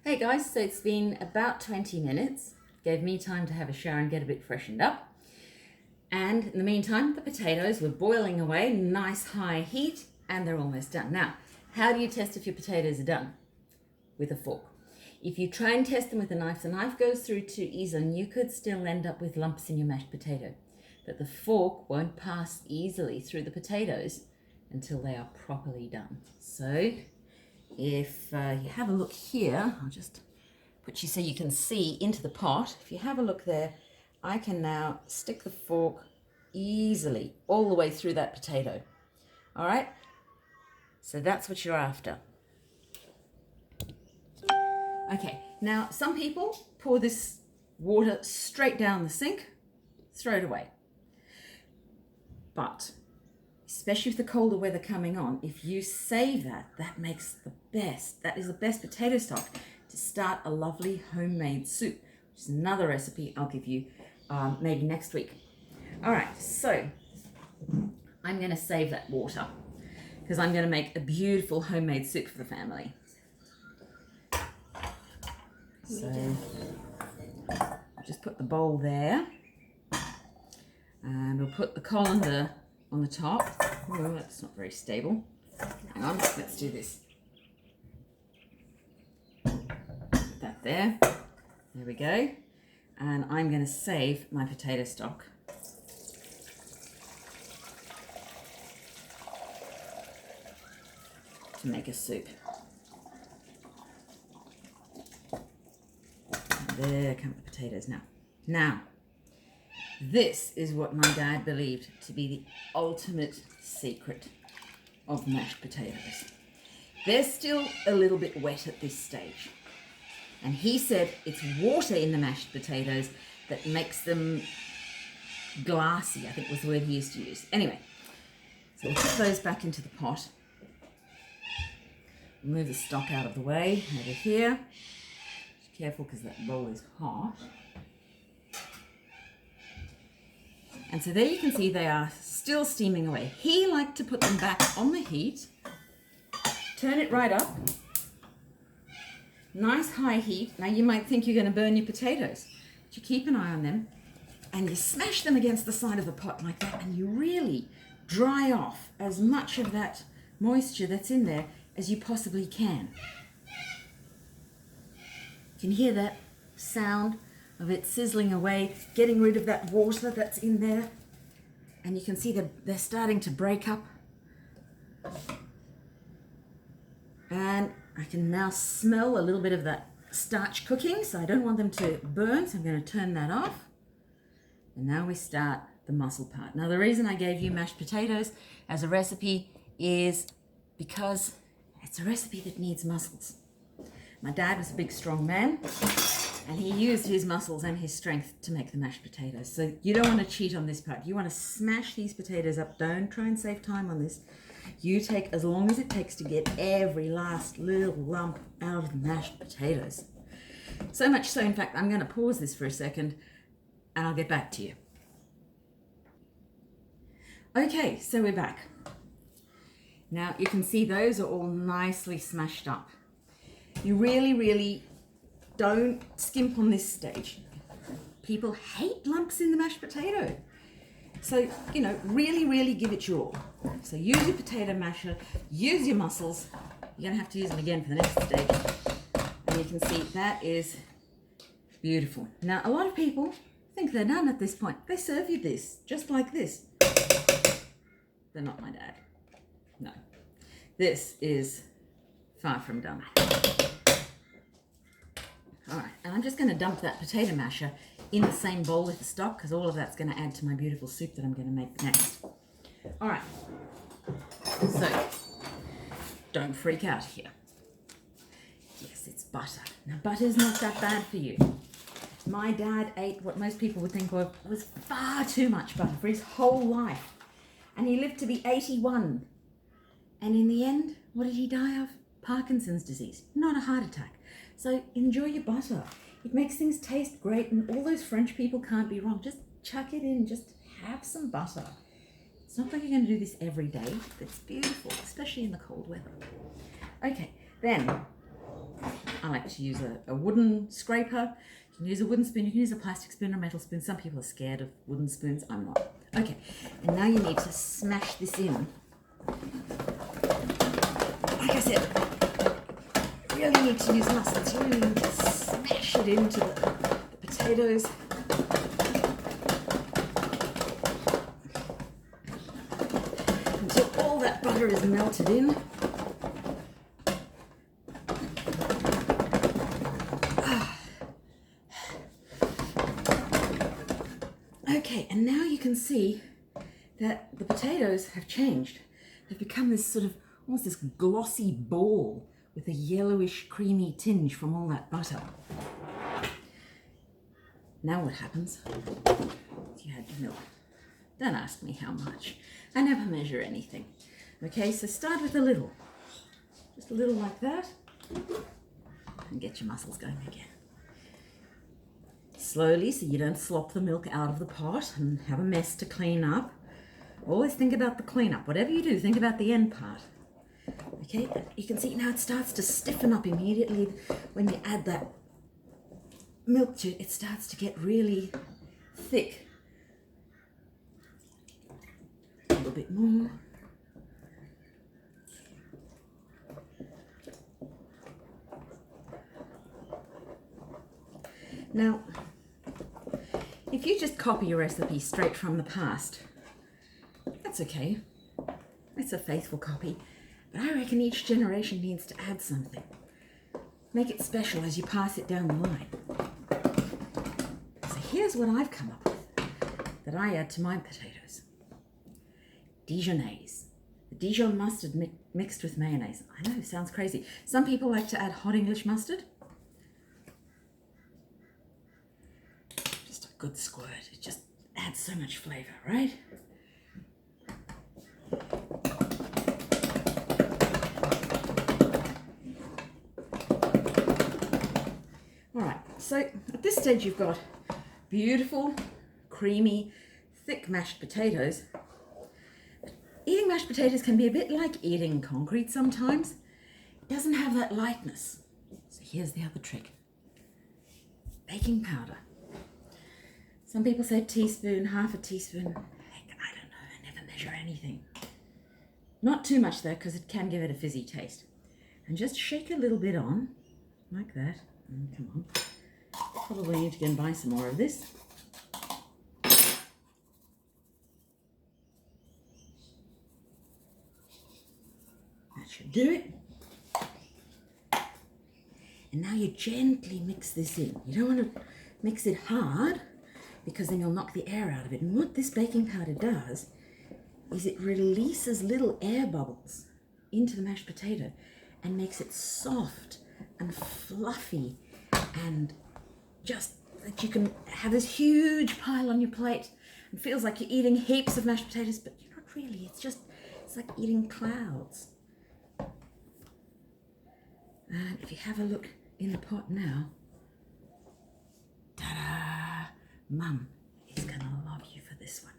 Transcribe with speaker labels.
Speaker 1: Hey guys, so it's been about 20 minutes. Gave me time to have a shower and get a bit freshened up. And in the meantime, the potatoes were boiling away, nice high heat, and they're almost done. Now, how do you test if your potatoes are done? With a fork. If you try and test them with a knife, the knife goes through too easily and you could still end up with lumps in your mashed potato. But the fork won't pass easily through the potatoes until they are properly done. So if you have a look here, I'll just put you so you can see into the pot. If you have a look there, I can now stick the fork easily all the way through that potato. All right, so that's what you're after. Okay, now some people pour this water straight down the sink, throw it away. But especially with the colder weather coming on, if you save that, that makes the best. That is the best potato stock to start a lovely homemade soup, which is another recipe I'll give you maybe next week. All right, so I'm going to save that water because I'm going to make a beautiful homemade soup for the family. So I'll just put the bowl there, and we'll put the colander on the top. Oh, that's not very stable. Hang on, let's do this. Put that there. There we go. And I'm going to save my potato stock. To make a soup. And there come the potatoes now. Now, this is what my dad believed to be the ultimate secret of mashed potatoes. They're still a little bit wet at this stage. And he said it's water in the mashed potatoes that makes them glassy, I think was the word he used to use. Anyway, so we'll put those back into the pot. Move the stock out of the way over here. Just careful because that bowl is hot. And so there you can see they are still steaming away. He liked to put them back on the heat, turn it right up, nice high heat. Now you might think you're going to burn your potatoes, but you keep an eye on them and you smash them against the side of the pot like that, and you really dry off as much of that moisture that's in there as you possibly can. You can hear that sound of it sizzling away, getting rid of that water that's in there. And you can see they're starting to break up. And I can now smell a little bit of that starch cooking, so I don't want them to burn, so I'm going to turn that off. And now we start the mussel part. Now the reason I gave you mashed potatoes as a recipe is because it's a recipe that needs muscles. My dad was a big, strong man, and he used his muscles and his strength to make the mashed potatoes. So you don't want to cheat on this part. You want to smash these potatoes up. Don't try and save time on this. You take as long as it takes to get every last little lump out of the mashed potatoes. So much so, in fact, I'm going to pause this for a second and I'll get back to you. Okay, so we're back. Now you can see those are all nicely smashed up. You really don't skimp on this stage. People hate lumps in the mashed potato. So, really give it your all. So use your potato masher, use your muscles. You're going to have to use them again for the next stage. And you can see that is beautiful. Now, a lot of people think they're done at this point. They serve you this, just like this. They're not my dad. No. This is far from done. All right, and I'm just going to dump that potato masher in the same bowl with the stock because all of that's going to add to my beautiful soup that I'm going to make next. All right, so don't freak out here. Yes, it's butter. Now, butter's not that bad for you. My dad ate what most people would think of was far too much butter for his whole life, and he lived to be 81. And in the end, what did he die of? Perkins disease, not a heart attack. So enjoy your butter. It makes things taste great, and all those French people can't be wrong. Just chuck it in, just have some butter. It's not like you're going to do this every day, but it's beautiful, especially in the cold weather. Okay, then I like to use a wooden scraper. You can use a wooden spoon, you can use a plastic spoon or a metal spoon. Some people are scared of wooden spoons, I'm not. Okay, and now you need to smash this in. Like I said, you really need to use muscles. You really need to smash it into the potatoes. Until all that butter is melted in. Okay, and now you can see that the potatoes have changed. They've become this sort of, almost this glossy ball with a yellowish creamy tinge from all that butter. Now what happens? You add your milk. Don't ask me how much. I never measure anything. Okay, so start with a little. Just a little like that. And get your muscles going again. Slowly, so you don't slop the milk out of the pot and have a mess to clean up. Always think about the cleanup. Whatever you do, think about the end part. Okay, you can see now it starts to stiffen up immediately when you add that milk to it. It starts to get really thick. A little bit more. Now, if you just copy your recipe straight from the past, that's okay. It's a faithful copy. But I reckon each generation needs to add something. Make it special as you pass it down the line. So here's what I've come up with that I add to my potatoes. Dijonnaise. The Dijon mustard mixed with mayonnaise. I know, sounds crazy. Some people like to add hot English mustard. Just a good squirt. It just adds so much flavour, right? Alright, so at this stage you've got beautiful, creamy, thick mashed potatoes. Eating mashed potatoes can be a bit like eating concrete sometimes. It doesn't have that lightness. So here's the other trick. Baking powder. Some people say teaspoon, half a teaspoon. Heck, I don't know, I never measure anything. Not too much though, because it can give it a fizzy taste. And just shake a little bit on, like that. Come on. Probably need to go and buy some more of this. That should do it. And now you gently mix this in. You don't want to mix it hard because then you'll knock the air out of it. And what this baking powder does is it releases little air bubbles into the mashed potato and makes it soft and fluffy and just that you can have this huge pile on your plate and feels like you're eating heaps of mashed potatoes, but you're not really. It's like eating clouds. And if you have a look in the pot now, ta-da! Mum is gonna love you for this one.